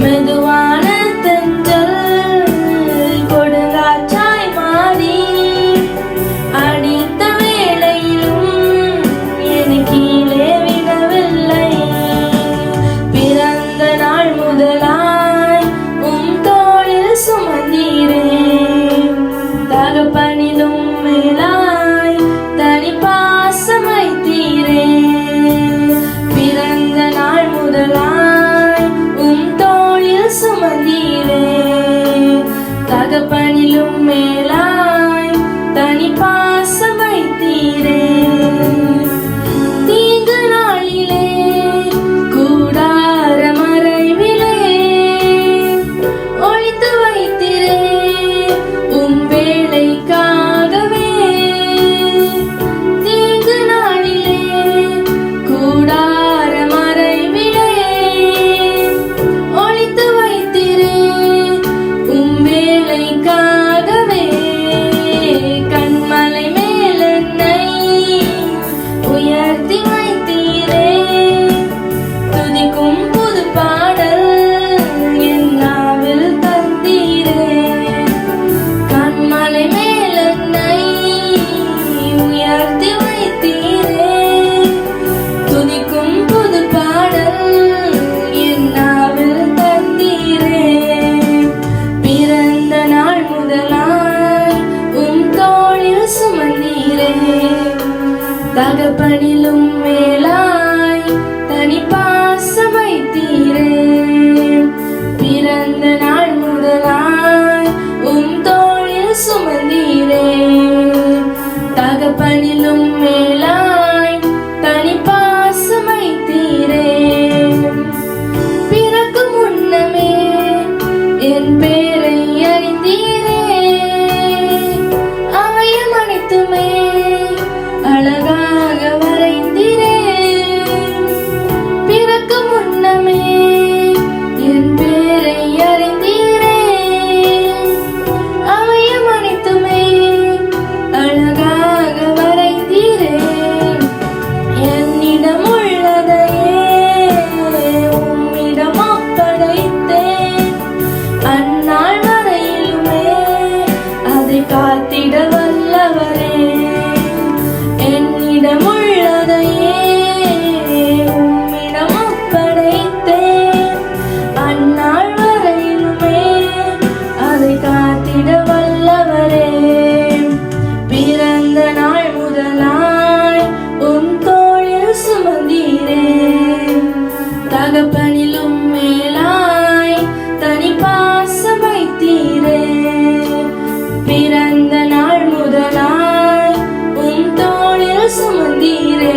மெதுவான தென்றல் கொடுங்காற்றாய் மாறி அடித்த வேளையிலும் என்னை கீழே விடவில்லை. பிறந்த நாள் முதலாய் தோளில் சுமந்தீரே, தகப்பனிலும் மேலாய் தனி பாசம் வைத்தீரே. பிறந்த நாள் முதலாய் தோளில் சுமந்தீரே, தகப்பனிலும் மேலாய் தனி பாசம் வைத்தீரே. தீங்கு நாளிலே கூடார மறைவிலே ஒளித்து வைத்தீரே, வேலைக்காகவே. தீங்கு நாளிலே கூடார மறைவிலே ஒளித்து வைத்தீரே, வேலைக்காகவே. கண்மலை மேல் என்னை உயர்த்தி வைத்தீரே, துதிக்கும் புது பாடல் என் நாவில் தந்தீரே. கண்மலை மேல் என்னை உயர்த்தி வைத்தீரே, துதிக்கும் புது பாடல் என் நாவில் தந்தீரே. பிறந்த நாள் முதலாய் தோளில் சுமந்தீரே, தகப்பனிலும் மேலாய் தனி பாசம் வைத்தீரே. பிறந்த நாள் முதலாய் தோளில் சுமந்தீரே, தகப்பனிலும் மேலாய் தனி பாசம் வைத்தீரே. பிறக்கும் முன்னமே என் பேரை அறிந்தீரே, அவையும் அனைத்துமே அழகாக வரைந்தீரே. பிறக்கும் முன்னமே என் பேரை அறிந்தீரே, அவையும் அனைத்துமே அழகாக வரைந்தீரே. என்னிடம் உள்ளதையே உம்மிடம் ஒப்படைத்தேன், அந்நாள் வரையிலுமே அதை காத்திட வல்லவரே. என்னிடம் உள்ளதையே உம்மிடம் ஒப்படைத்தேன், அந்நாள் வரையிலுமே அதை காத்திட வல்லவரே. பிறந்த நாள் முதலாய் தோளில் சுமந்தீரே, தகப்பனிலும் மேலாய் தனி பாசம் வைத்தீரே. பிறந்த நாள் முதலாய் தோளில் சுமந்தீரே,